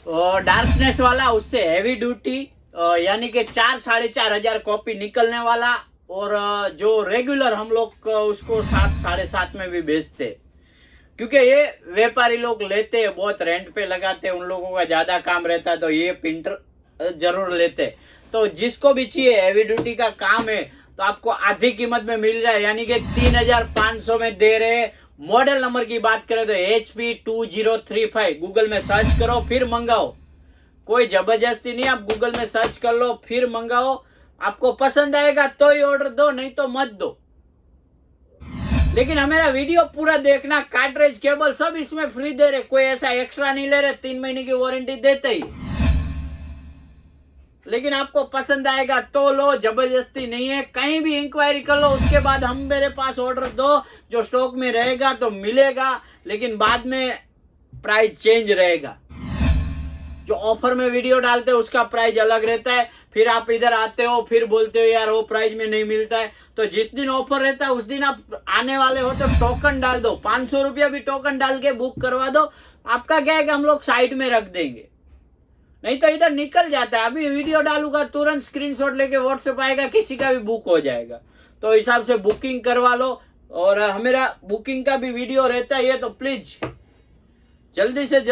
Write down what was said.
Darkness वाला, उससे heavy duty, यानी कि 4-4.5 हजार कॉपी निकलने वाला। और जो रेगुलर हम लोग उसको 7-7.5 में भी बेचते, क्योंकि ये व्यापारी लोग लेते हैं, बहुत रेंट पे लगाते हैं, उन लोगों का ज्यादा काम रहता है, तो ये प्रिंटर जरूर लेते। तो जिसको भी चाहिए हैवी ड्यूटी का काम है तो आपको आधी कीमत में मिल जाए, यानी कि 3,500 में दे रहे। मॉडल नंबर की बात करें तो HP 2035, गूगल में सर्च करो फिर मंगाओ। कोई जबरदस्ती नहीं, आप गूगल में सर्च कर लो फिर मंगाओ। आपको पसंद आएगा तो ही ऑर्डर दो, नहीं तो मत दो। लेकिन हमारा वीडियो पूरा देखना, कार्ट्रिज केबल सब इसमें फ्री दे रहे, कोई ऐसा एक्स्ट्रा नहीं ले रहे, 3 महीने की वारंटी देते ही। लेकिन आपको पसंद आएगा तो लो, जबरदस्ती नहीं है। कहीं भी इंक्वायरी कर लो, उसके बाद हम मेरे पास ऑर्डर दो, जो स्टॉक में रहेगा तो मिलेगा, लेकिन बाद में प्राइस चेंज रहेगा। जो ऑफर में वीडियो डालते हो उसका प्राइस अलग रहता है, फिर आप इधर आते हो फिर बोलते हो यार वो प्राइस में नहीं मिलता है। तो जिस दिन ऑफर रहता है उस दिन आप आने वाले हो तो टोकन डाल दो, 500 रुपया भी टोकन डाल के बुक करवा दो। आपका क्या है कि हम लोग साइड में रख देंगे, नहीं तो इधर निकल जाता है। अभी वीडियो डालूंगा तुरंत स्क्रीनशॉट लेके व्हाट्सएप आएगा, किसी का भी बुक हो जाएगा। तो हिसाब से बुकिंग करवा लो। और हमारा बुकिंग का भी वीडियो रहता है, तो प्लीज जल्दी से जल्दी